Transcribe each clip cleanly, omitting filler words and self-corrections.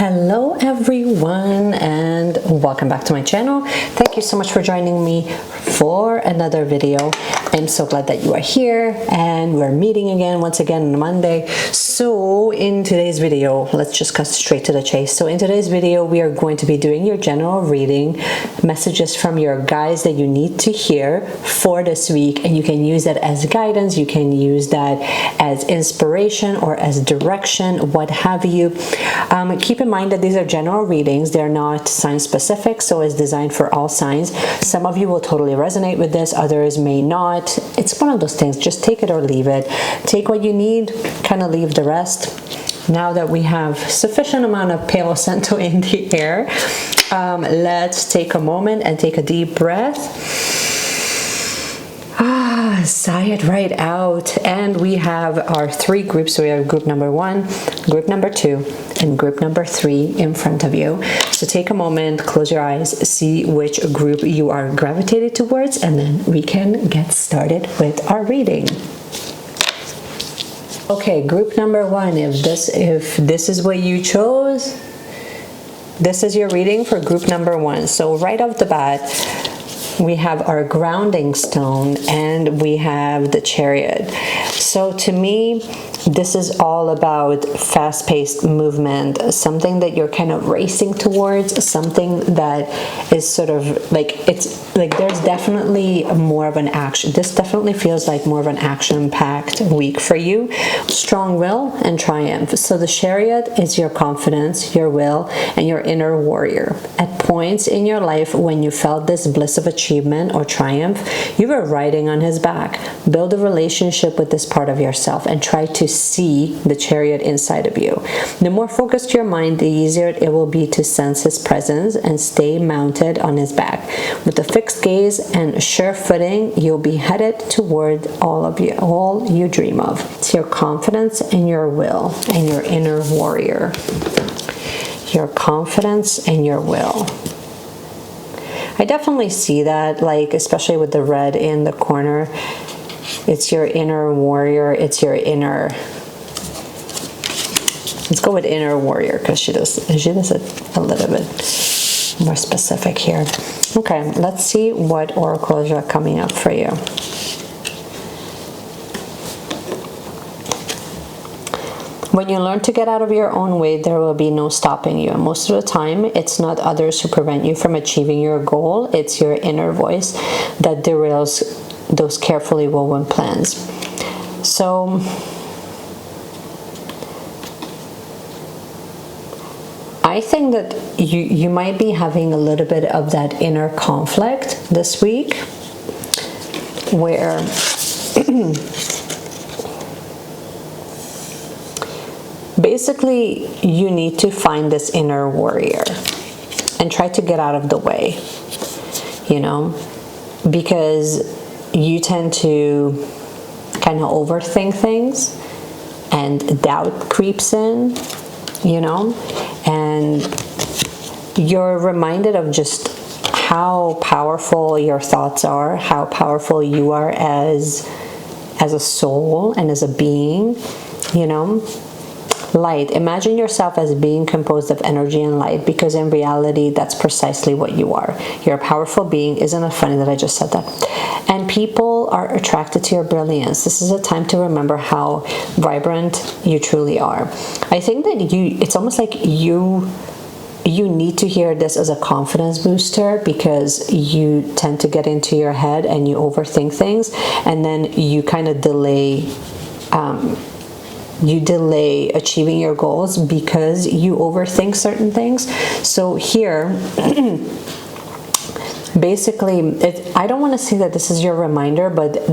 Hello everyone and welcome back to my channel. Thank you so much for joining me for another video. I'm so glad that you are here and we're meeting again once again on Monday. So in today's video, let's just cut straight to the chase. So in today's video, we are going to be doing your general reading, messages from your guides that you need to hear for this week, and you can use that as guidance, you can use that as inspiration or as direction, what have you. Keep in mind that these are general readings, they're not sign specific, so it's designed for all signs. Some of you will totally resonate with this, others may not. It's one of those things, just take it or leave it. Take what you need, kind of leave the rest. Now that we have sufficient amount of Palo Santo in the air, let's take a moment and take a deep breath. Sigh it right out, and we have our three groups. So we have group number 1, group number 2, and group number 3 in front of you. So take a moment, close your eyes, see which group you are gravitated towards, and then we can get started with our reading. Okay, group number 1, if this is what you chose, this is your reading for group number 1. So right off the bat, we have our grounding stone and we have the Chariot. So to me, this is all about fast-paced movement, something that you're kind of racing towards, something that is sort of like, it's like there's definitely more of an action. This definitely feels like more of an action-packed week for you. Strong will and triumph. So the Chariot is your confidence, your will, and your inner warrior. At points in your life when you felt this bliss of achievement or triumph, you were riding on his back. Build a relationship with this part of yourself and try to see the Chariot inside of you. The more focused your mind, the easier it will be to sense his presence and stay mounted on his back. With a fixed gaze and sure footing, you'll be headed toward all you dream of. It's your confidence and your will and your inner warrior. Your confidence and your will. I definitely see that, like, especially with the red in the corner. It's your inner warrior. It's your inner. Let's go with inner warrior because she does a little bit more specific here. Okay, let's see what oracles are coming up for you. When you learn to get out of your own way, there will be no stopping you. And most of the time, it's not others who prevent you from achieving your goal. It's your inner voice that derails those carefully woven plans. So I think that you might be having a little bit of that inner conflict this week where basically you need to find this inner warrior and try to get out of the way, you know, because you tend to kind of overthink things and doubt creeps in, you know, and you're reminded of just how powerful your thoughts are, how powerful you are as a soul and as a being, you know. Light. Imagine yourself as being composed of energy and light, because in reality, that's precisely what you are. You're a powerful being. Isn't it funny that I just said that? And people are attracted to your brilliance. This is a time to remember how vibrant you truly are. I think that it's almost like you need to hear this as a confidence booster, because you tend to get into your head and you overthink things, and then you kind of delay achieving your goals because you overthink certain things. So here, basically, I don't want to say that this is your reminder, but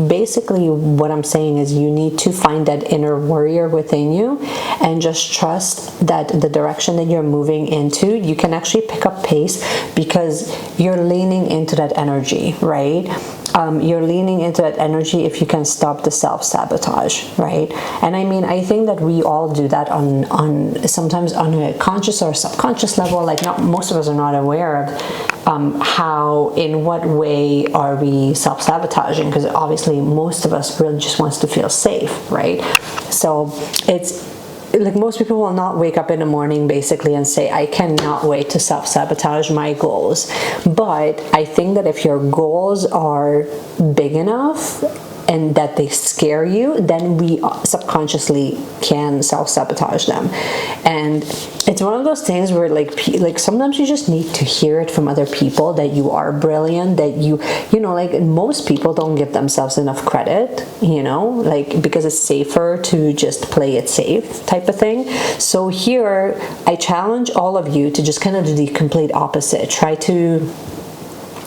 basically what I'm saying is you need to find that inner warrior within you and just trust that the direction that you're moving into, you can actually pick up pace because you're leaning into that energy, right? You're leaning into that energy if you can stop the self-sabotage, right? And I mean, I think that we all do that on sometimes on a conscious or subconscious level. Like, not most of us are not aware of how, in what way are we self-sabotaging, because obviously most of us really just wants to feel safe, right? So it's like most people will not wake up in the morning basically and say, I cannot wait to self-sabotage my goals. But I think that if your goals are big enough and that they scare you, then we subconsciously can self-sabotage them. And it's one of those things where like sometimes you just need to hear it from other people that you are brilliant, that you know, like most people don't give themselves enough credit, you know, like because it's safer to just play it safe type of thing. So here I challenge all of you to just kind of do the complete opposite. Try to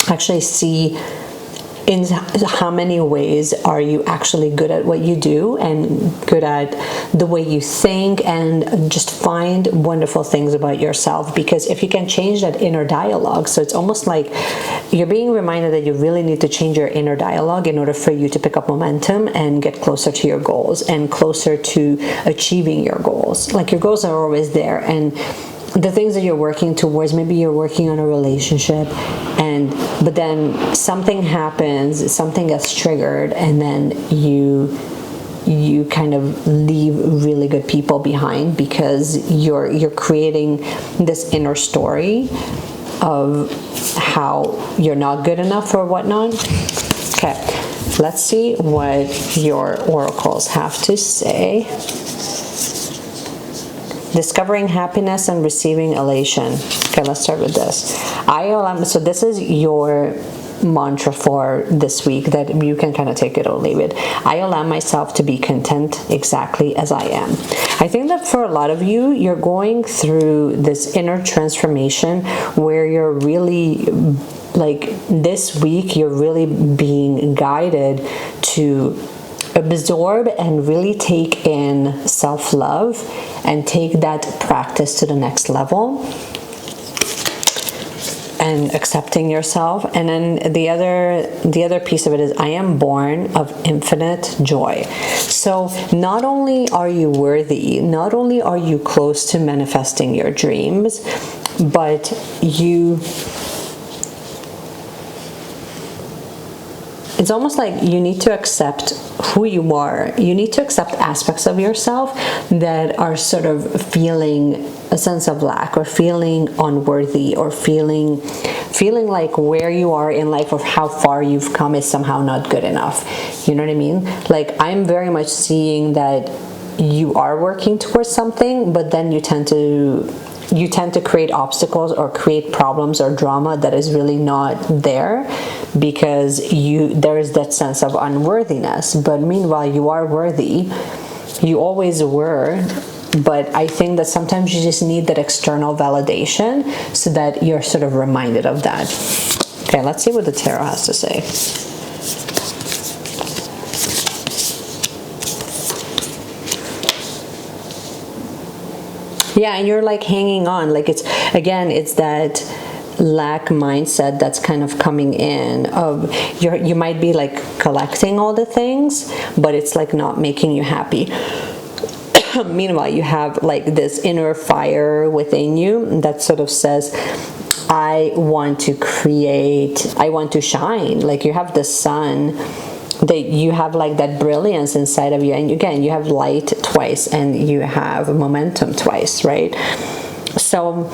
actually see in how many ways are you actually good at what you do and good at the way you think, and just find wonderful things about yourself. Because if you can change that inner dialogue, so it's almost like you're being reminded that you really need to change your inner dialogue in order for you to pick up momentum and get closer to your goals and closer to achieving your goals. Like your goals are always there, and the things that you're working towards, maybe you're working on a relationship, but then something happens, something gets triggered, and then you kind of leave really good people behind because you're creating this inner story of how you're not good enough or whatnot. Okay, let's see what your oracles have to say. Discovering happiness and receiving elation. Okay, let's start with this. So this is your mantra for this week that you can kind of take it or leave it. I allow myself to be content exactly as I am. I think that for a lot of you, you're going through this inner transformation where you're really, like this week, you're really being guided to absorb and really take in self-love and take that practice to the next level, and accepting yourself. And then the other piece of it is, I am born of infinite joy. So not only are you worthy, not only are you close to manifesting your dreams, but it's almost like you need to accept who you are. You need to accept aspects of yourself that are sort of feeling a sense of lack, or feeling unworthy, or feeling like where you are in life or how far you've come is somehow not good enough. You know what I mean? Like, I'm very much seeing that you are working towards something, but then you tend to create obstacles or create problems or drama that is really not there, because there is that sense of unworthiness. But meanwhile, you are worthy. You always were. But I think that sometimes you just need that external validation so that you're sort of reminded of that. Okay, let's see what the tarot has to say. Yeah, and you're like hanging on. Like it's that lack mindset that's kind of coming in of you might be like collecting all the things, but it's like not making you happy. Meanwhile, you have like this inner fire within you that sort of says, I want to create, I want to shine. Like you have the sun, that you have like that brilliance inside of you, and again, you have light twice and you have momentum twice, right? So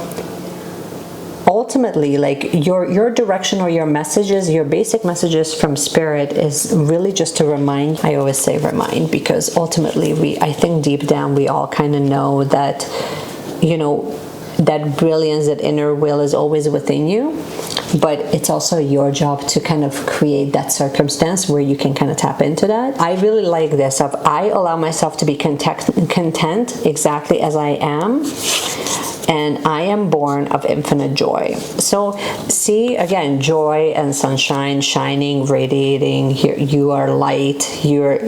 ultimately, like your direction or your messages, your basic messages from spirit is really just to remind. I always say remind, because ultimately I think deep down we all kind of know that, you know, that brilliance, that inner will is always within you, but it's also your job to kind of create that circumstance where you can kind of tap into that. I really like this of, I allow myself to be content exactly as I am, and I am born of infinite joy. So see, again, joy and sunshine, shining, radiating. Here you are light. You're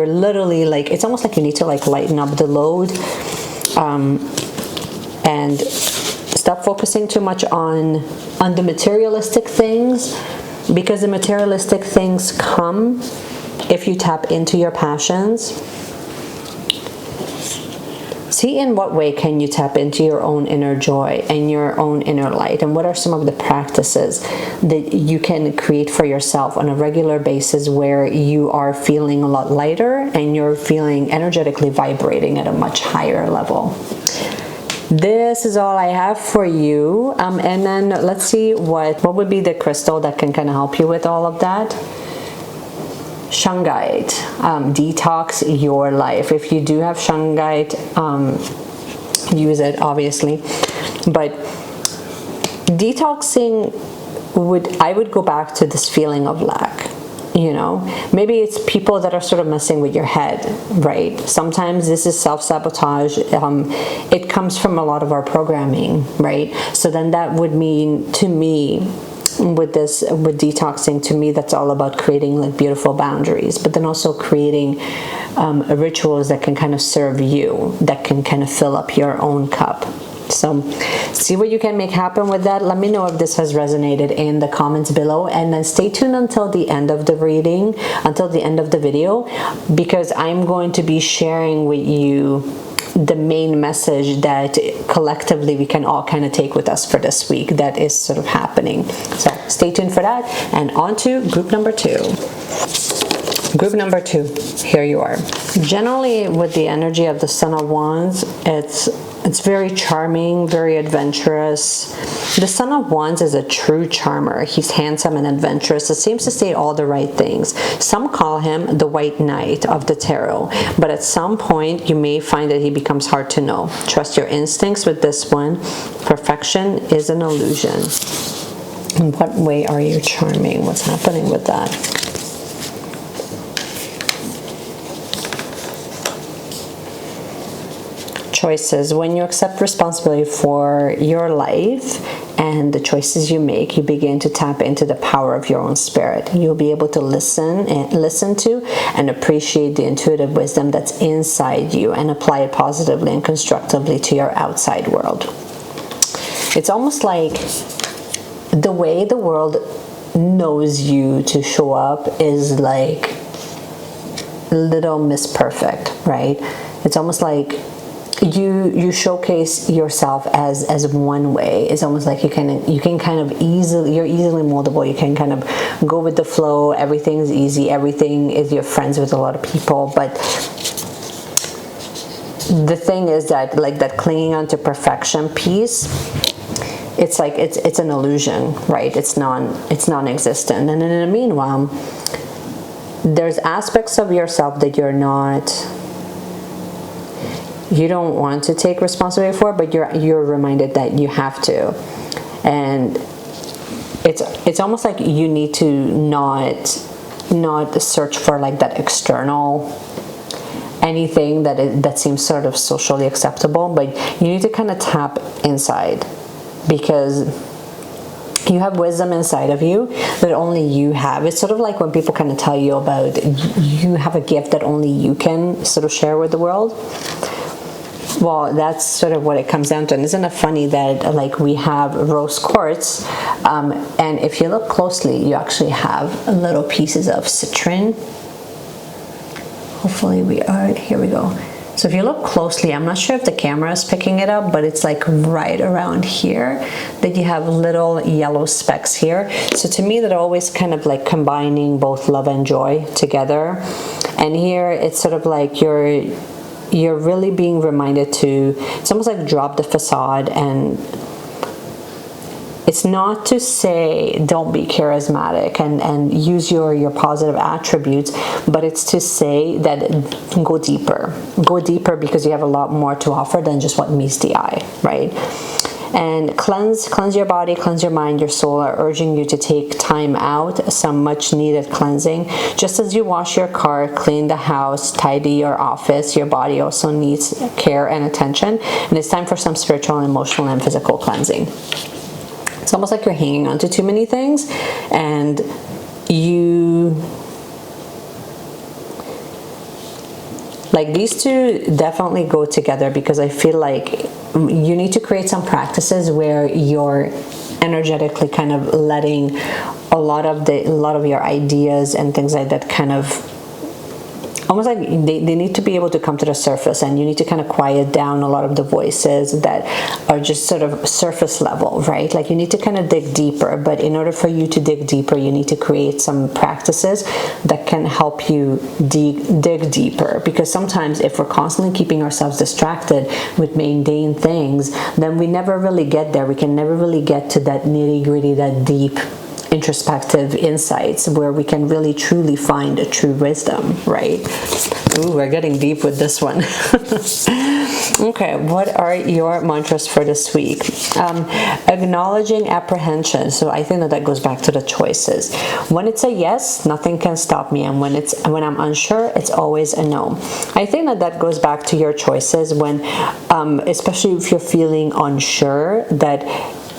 literally like, it's almost like you need to like lighten up the load, and stop focusing too much on the materialistic things, because the materialistic things come if you tap into your passions. See in what way can you tap into your own inner joy and your own inner light, and what are some of the practices that you can create for yourself on a regular basis where you are feeling a lot lighter and you're feeling energetically vibrating at a much higher level. This is all I have for you, and then let's see what would be the crystal that can kind of help you with all of that. Shungite, detox your life. If you do have shungite, use it obviously, but detoxing I would go back to this feeling of lack. You know, maybe it's people that are sort of messing with your head, right? Sometimes this is self-sabotage. It comes from a lot of our programming, right? So then that would mean, to me, with detoxing, to me, that's all about creating like beautiful boundaries, but then also creating rituals that can kind of serve you, that can kind of fill up your own cup. So see what you can make happen with that. Let me know if this has resonated in the comments below, and then stay tuned until the end of the reading, until the end of the video, because I'm going to be sharing with you the main message that collectively we can all kind of take with us for this week that is sort of happening. So stay tuned for that, and on to group number 2. Group number 2, here you are. Generally, with the energy of the Son of Wands, it's very charming, very adventurous. The Son of Wands is a true charmer. He's handsome and adventurous. It seems to say all the right things. Some call him the White Knight of the Tarot, but at some point you may find that he becomes hard to know. Trust your instincts with this one. Perfection is an illusion. In what way are you charming? What's happening with that? Choices. When you accept responsibility for your life and the choices you make, you begin to tap into the power of your own spirit. You'll be able to listen to and appreciate the intuitive wisdom that's inside you and apply it positively and constructively to your outside world. It's almost like the way the world knows you to show up is like little Miss Perfect, right? It's almost like you showcase yourself as one way. It's almost like you can kind of you're easily moldable. You can kind of go with the flow. Everything's easy. Everything is, you're friends with a lot of people. But the thing is that, like, that clinging on to perfection piece, it's like it's an illusion, right? It's non-existent. And in the meanwhile, there's aspects of yourself that you don't want to take responsibility for, but you're reminded that you have to. And it's almost like you need to not search for like that external anything that seems sort of socially acceptable, but you need to kind of tap inside, because you have wisdom inside of you that only you have. It's sort of like when people kind of tell you about you have a gift that only you can sort of share with the world. Well, that's sort of what it comes down to. And isn't it funny that, like, we have rose quartz, and if you look closely, you actually have little pieces of citrine. Hopefully here we go. So if you look closely, I'm not sure if the camera is picking it up, but it's like right around here that you have little yellow specks here. So to me, that always kind of like combining both love and joy together. And here it's sort of like you're really being reminded to, it's almost like drop the facade. And it's not to say don't be charismatic and use your positive attributes, but it's to say that go deeper, because you have a lot more to offer than just what meets the eye, right? And cleanse your body, cleanse your mind. Your soul are urging you to take time out, some much needed cleansing. Just as you wash your car, clean the house, tidy your office, your body also needs care and attention, and it's time for some spiritual, emotional, and physical cleansing. It's almost like you're hanging on to too many things, and like, these two definitely go together, because I feel like you need to create some practices where you're energetically kind of letting a lot of your ideas and things like that kind of almost like they need to be able to come to the surface, and you need to kind of quiet down a lot of the voices that are just sort of surface level, right? Like you need to kind of dig deeper, but in order for you to dig deeper, you need to create some practices that can help you dig deeper, because sometimes if we're constantly keeping ourselves distracted with mundane things, then we never really get there. We can never really get to that nitty-gritty, that deep introspective insights where we can really truly find a true wisdom, right? Ooh, we're getting deep with this one. Okay, what are your mantras for this week? Acknowledging apprehension. So I think that goes back to the choices. When it's a yes, nothing can stop me, and when I'm unsure, it's always a no. I think that goes back to your choices when, especially if you're feeling unsure, that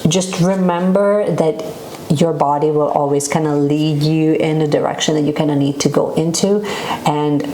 just remember that your body will always kind of lead you in the direction that you kind of need to go into. And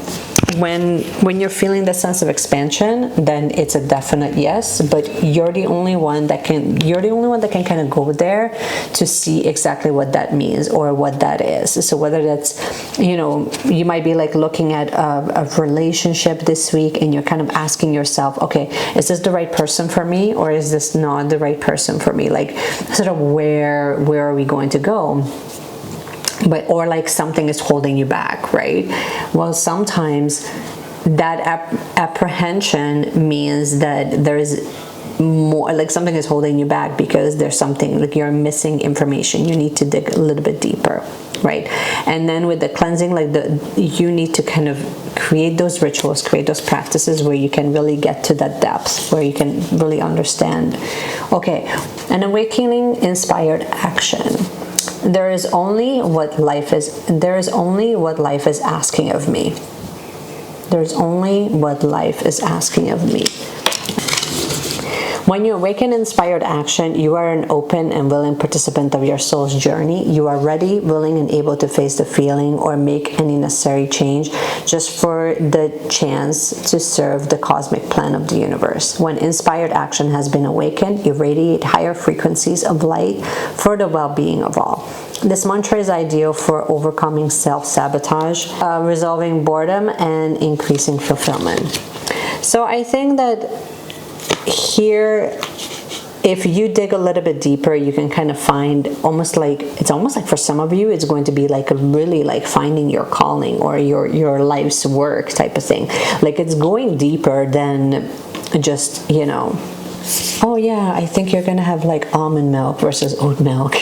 when you're feeling the sense of expansion, then it's a definite yes, but you're the only one that can kind of go there to see exactly what that means or what that is. So whether that's, you might be like looking at a relationship this week, and you're kind of asking yourself, okay, is this the right person for me, or is this not the right person for me? Like sort of where are we going to go? Or like something is holding you back, right? Well, sometimes that apprehension means that there is more, like something is holding you back because there's something, like you're missing information. You need to dig a little bit deeper, right? And then with the cleansing, you need to kind of create those rituals, create those practices where you can really get to that depth, where you can really understand. Okay, an awakening inspired action. There is only what life is asking of me. There's only what life is asking of me. When you awaken inspired action, you are an open and willing participant of your soul's journey. You are ready, willing, and able to face the feeling or make any necessary change just for the chance to serve the cosmic plan of the universe. When inspired action has been awakened, you radiate higher frequencies of light for the well-being of all. This mantra is ideal for overcoming self-sabotage, resolving boredom, and increasing fulfillment. So I think that here, if you dig a little bit deeper, you can kind of find it's almost like for some of you, it's going to be like a really like finding your calling or your life's work type of thing. Like it's going deeper than just, oh yeah, I think you're gonna have like almond milk versus oat milk,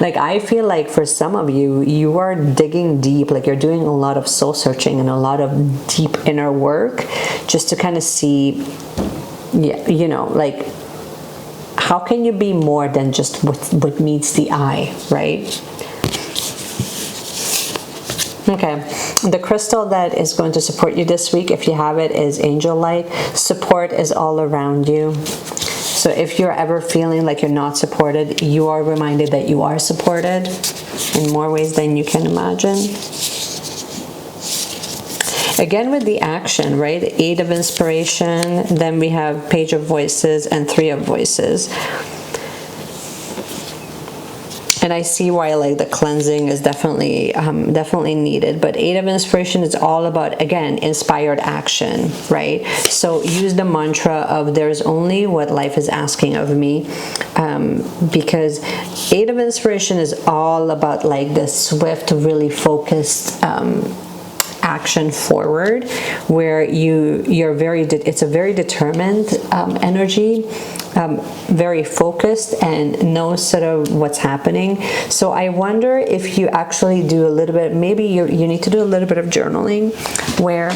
Like I feel like for some of you, you are digging deep, like you're doing a lot of soul searching and a lot of deep inner work just to kind of see, like how can you be more than just what meets the eye, right? Okay, the crystal that is going to support you this week, if you have it, is angel light. Support is all around you. So if you're ever feeling like you're not supported, you are reminded that you are supported in more ways than you can imagine. Again, with the action, right? 8 of inspiration, then we have Page of Voices and 3 of Voices. And I see why like the cleansing is definitely needed. But 8 of inspiration is all about, again, inspired action, right? So use the mantra of there's only what life is asking of me, because 8 of inspiration is all about like the swift, really focused action forward, where it's a very determined energy, very focused, and knows sort of what's happening. So I wonder if you actually do a little bit, maybe you need to do a little bit of journaling where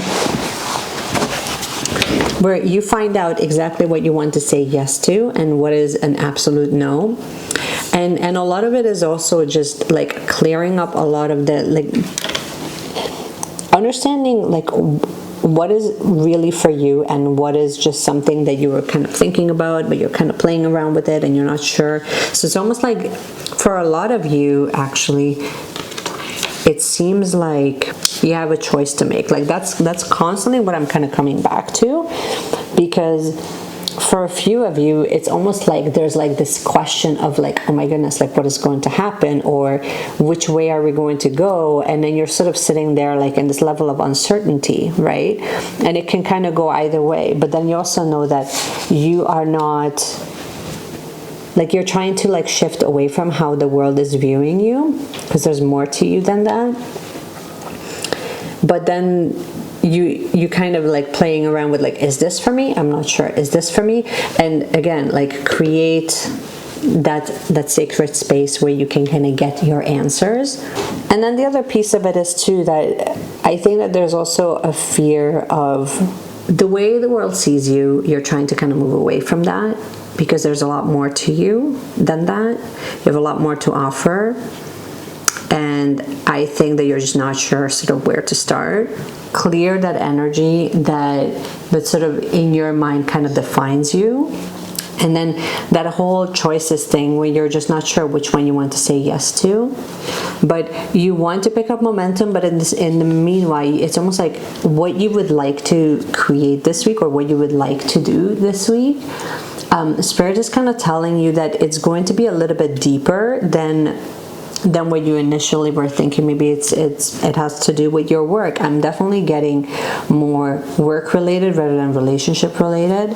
you find out exactly what you want to say yes to and what is an absolute no. And a lot of it is also just like clearing up a lot of the like understanding like what is really for you and what is just something that you were kind of thinking about, but you're kind of playing around with it and you're not sure. So it's almost like for a lot of you, actually, it seems like you have a choice to make. Like that's constantly what I'm kind of coming back to, because for a few of you, it's almost like there's like this question of like, oh my goodness, like what is going to happen, or which way are we going to go? And then you're sort of sitting there like in this level of uncertainty, right? And it can kind of go either way. But then you also know that you are not, like, you're trying to like shift away from how the world is viewing you, because there's more to you than that. But then you kind of like playing around with like, is this for me? I'm not sure. Is this for me? And again, like create that sacred space where you can kind of get your answers. And then the other piece of it is too that I think that there's also a fear of the way the world sees you. You're trying to kind of move away from that because there's a lot more to you than that. You have a lot more to offer. And I think that you're just not sure sort of where to start. Clear that energy that sort of in your mind kind of defines you. And then that whole choices thing where you're just not sure which one you want to say yes to. But you want to pick up momentum, but in the meanwhile, it's almost like what you would like to create this week or what you would like to do this week. Spirit is kind of telling you that it's going to be a little bit deeper than what you initially were thinking. Maybe it has to do with your work. I'm definitely getting more work related rather than relationship related,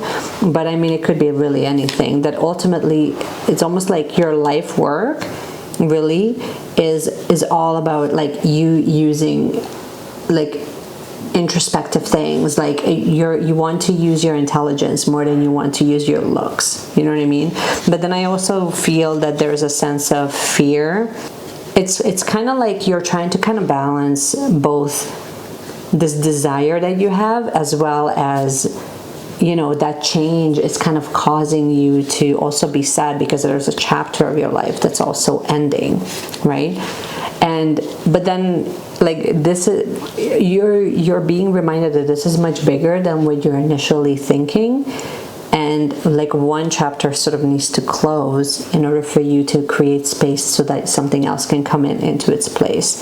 but I mean it could be really anything. That ultimately it's almost like your life work really is all about like you using like introspective things, like you want to use your intelligence more than you want to use your looks, you know what I mean? But then I also feel that there's a sense of fear. It's kind of like you're trying to kind of balance both this desire that you have as well as, you know, that change is kind of causing you to also be sad because there's a chapter of your life that's also ending, right? But then like this is, you're being reminded that this is much bigger than what you're initially thinking. And like one chapter sort of needs to close in order for you to create space so that something else can come into its place.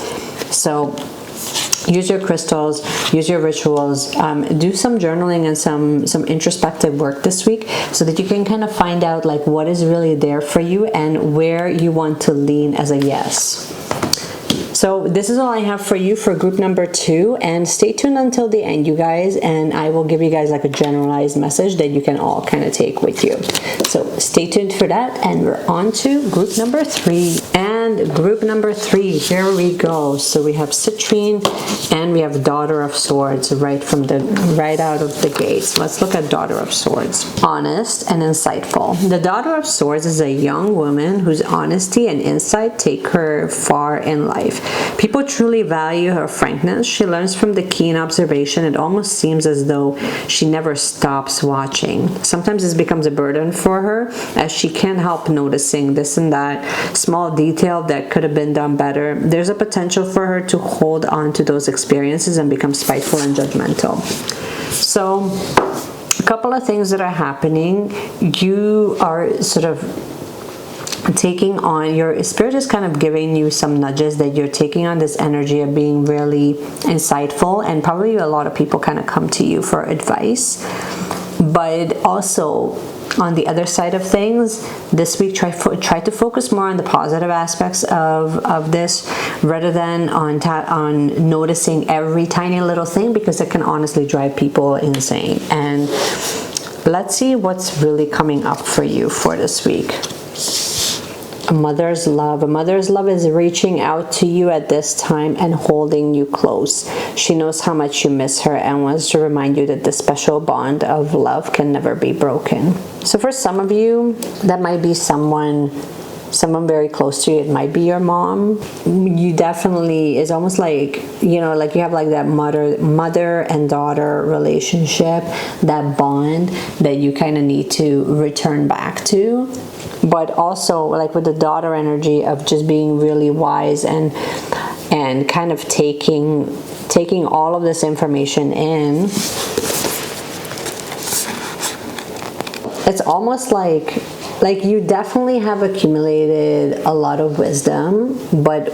So use your crystals, use your rituals, do some journaling and some introspective work this week so that you can kind of find out like what is really there for you and where you want to lean as a yes. So this is all I have for you for group number 2, and stay tuned until the end, you guys, and I will give you guys like a generalized message that you can all kind of take with you. So stay tuned for that, and we're on to group number 3. And group number 3, here we go. So we have Citrine and we have Daughter of Swords right out of the gates. Let's look at Daughter of Swords. Honest and insightful. The Daughter of Swords is a young woman whose honesty and insight take her far in life. People truly value her frankness. She learns from the keen observation. It almost seems as though she never stops watching. Sometimes this becomes a burden for her as she can't help noticing this and that small detail that could have been done better. There's a potential for her to hold on to those experiences and become spiteful and judgmental. So a couple of things that are happening. You are sort of taking on, your spirit is kind of giving you some nudges that you're taking on this energy of being really insightful, and probably a lot of people kind of come to you for advice. But also on the other side of things, this week try to focus more on the positive aspects of this rather than on noticing every tiny little thing, because it can honestly drive people insane. And let's see what's really coming up for you for this week. A mother's love. A mother's love is reaching out to you at this time and holding you close. She knows how much you miss her and wants to remind you that the special bond of love can never be broken. So for some of you, that might be someone very close to you. It might be your mom. You definitely, it's almost like, you know, like you have like that mother and daughter relationship, that bond that you kind of need to return back to. But also like with the daughter energy of just being really wise and kind of taking all of this information in. It's almost like you definitely have accumulated a lot of wisdom, but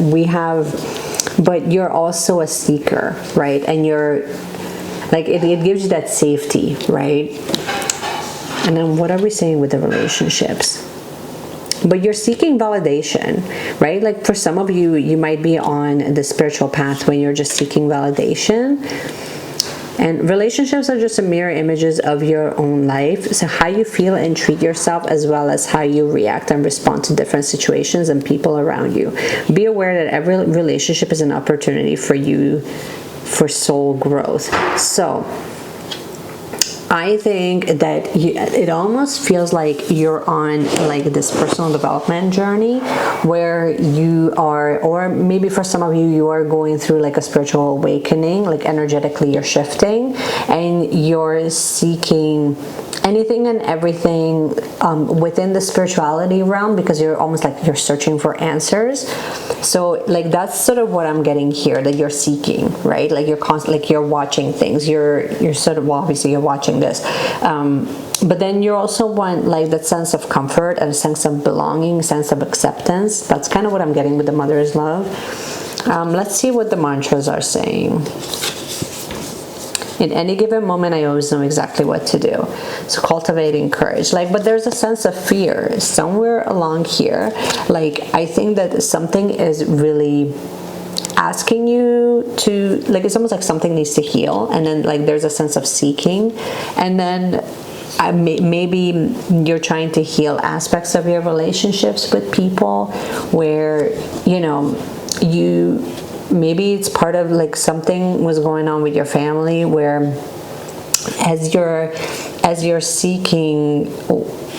you're also a seeker, right? And you're like, it gives you that safety, right? And then what are we saying with the relationships? But you're seeking validation, right? Like for some of you, you might be on the spiritual path when you're just seeking validation. And relationships are just a mirror images of your own life. So how you feel and treat yourself, as well as how you react and respond to different situations and people around you. Be aware that every relationship is an opportunity for you for soul growth. So I think that it almost feels like you're on like this personal development journey where you are, or maybe for some of you, you are going through like a spiritual awakening, like energetically you're shifting and you're seeking anything and everything within the spirituality realm, because you're almost like you're searching for answers. So like that's sort of what I'm getting here, that you're seeking, right? Like you're constantly, like you're watching things, you're sort of, well, obviously you're watching this, but then you also want like that sense of comfort and a sense of belonging, sense of acceptance. That's kind of what I'm getting with the mother's love. Let's see what the mantras are saying. In any given moment, I always know exactly what to do. So cultivating courage, like, but there's a sense of fear somewhere along here. Like, I think that something is really asking you to, like, it's almost like something needs to heal. And then like, there's a sense of seeking. And then maybe you're trying to heal aspects of your relationships with people where, you know, maybe it's part of like something was going on with your family where as you're seeking,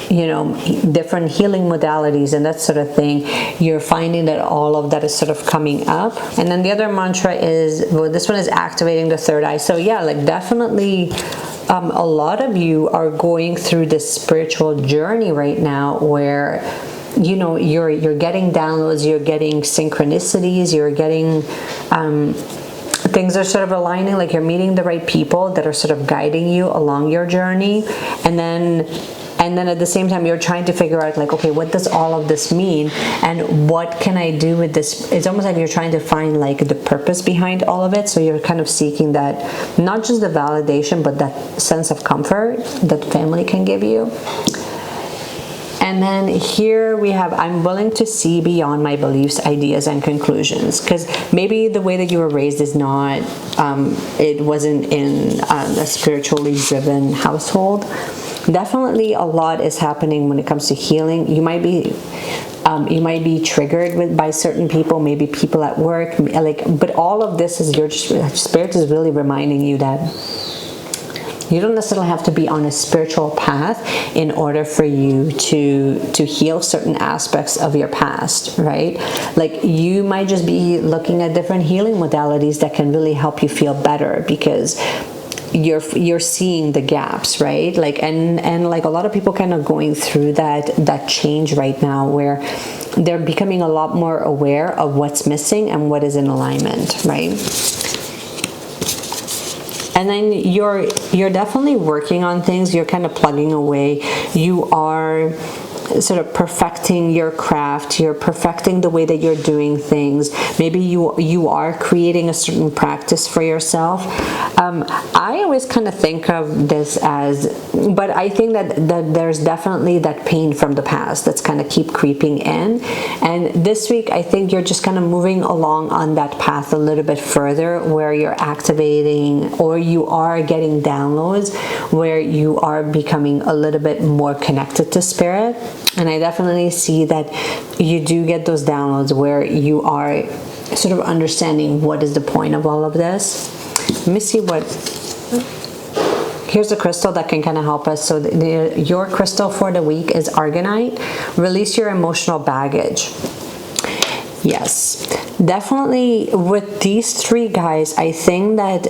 you know, different healing modalities and that sort of thing, you're finding that all of that is sort of coming up. And then the other mantra is, well, this one is activating the third eye. So yeah, like definitely a lot of you are going through this spiritual journey right now where, you know, you're getting downloads, you're getting synchronicities, you're getting things are sort of aligning, like you're meeting the right people that are sort of guiding you along your journey. And then at the same time, you're trying to figure out like, okay, what does all of this mean? And what can I do with this? It's almost like you're trying to find like the purpose behind all of it. So you're kind of seeking that, not just the validation, but that sense of comfort that family can give you. And then here we have, I'm willing to see beyond my beliefs, ideas, and conclusions. Because maybe the way that you were raised is not, it wasn't in a spiritually driven household. Definitely a lot is happening when it comes to healing. You might be triggered by certain people, maybe people at work, like, but all of this is your spirit is really reminding you that you don't necessarily have to be on a spiritual path in order for you to heal certain aspects of your past, right? Like you might just be looking at different healing modalities that can really help you feel better because you're seeing the gaps, right? Like and like a lot of people kind of going through that change right now where they're becoming a lot more aware of what's missing and what is in alignment, right? And then you're definitely working on things. You're kind of plugging away. You are sort of perfecting your craft. You're perfecting the way that you're doing things. Maybe you are creating a certain practice for yourself. I always kind of think of this as, but I think that there's definitely that pain from the past that's kind of keep creeping in. And this week, I think you're just kind of moving along on that path a little bit further where you're activating or you are getting downloads where you are becoming a little bit more connected to spirit. And I definitely see that you do get those downloads where you are sort of understanding what is the point of all of this. Let me see what... Here's a crystal that can kind of help us. So your crystal for the week is Argonite. Release your emotional baggage. Yes, definitely with these three guys, I think that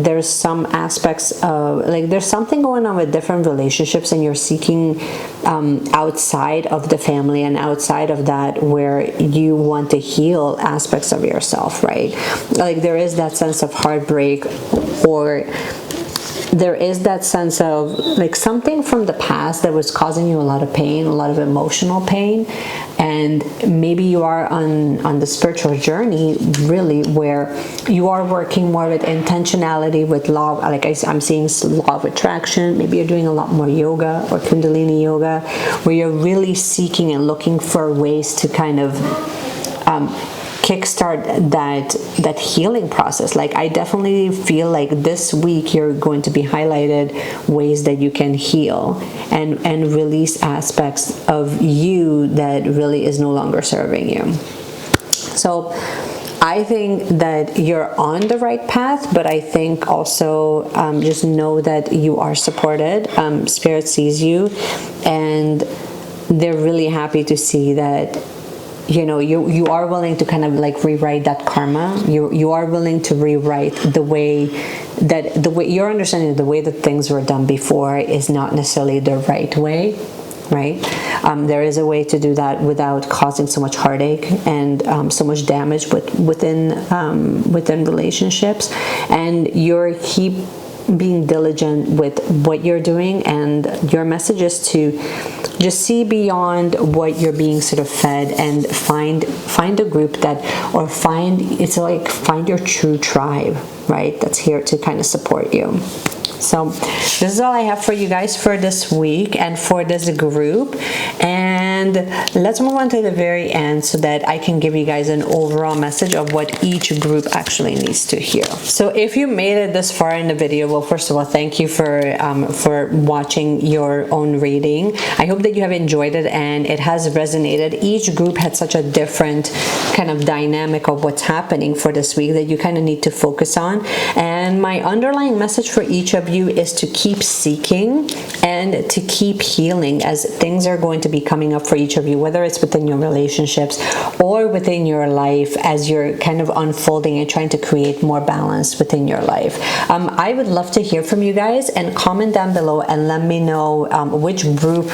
there's some aspects of, like, there's something going on with different relationships and you're seeking outside of the family and outside of that where you want to heal aspects of yourself, right? Like there is that sense of heartbreak or there is that sense of like something from the past that was causing you a lot of pain, a lot of emotional pain, and maybe you are on the spiritual journey really where you are working more with intentionality, with law, like I'm seeing law of attraction. Maybe you're doing a lot more yoga or Kundalini yoga, where you're really seeking and looking for ways to kind of kickstart that healing process. Like I definitely feel like this week you're going to be highlighted ways that you can heal and release aspects of you that really is no longer serving you. So I think that you're on the right path, but I think also just know that you are supported. Spirit sees you, and they're really happy to see that you are willing to kind of like rewrite that karma. You are willing to rewrite the way you're understanding the way that things were done before is not necessarily the right way, right? There is a way to do that without causing so much heartache and so much damage within relationships. And you're keep being diligent with what you're doing, and your message is to just see beyond what you're being sort of fed and find a group find your true tribe, right? That's here to kind of support you. So this is all I have for you guys for this week and for this group. And let's move on to the very end so that I can give you guys an overall message of what each group actually needs to hear. So if you made it this far in the video, well, first of all, thank you for watching your own reading. I hope that you have enjoyed it and it has resonated. Each group had such a different kind of dynamic of what's happening for this week that you kind of need to focus on. And my underlying message for each of you is to keep seeking and to keep healing, as things are going to be coming up for each of you, whether it's within your relationships or within your life, as you're kind of unfolding and trying to create more balance within your life. I would love to hear from you guys, and comment down below and let me know which group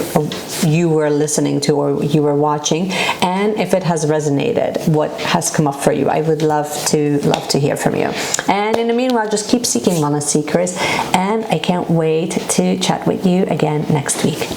you were listening to or you were watching, and if it has resonated, what has come up for you. I would love to hear from you. And in the meanwhile, just keep seeking, Wellness Seekers, and I can't wait to chat with you again next week.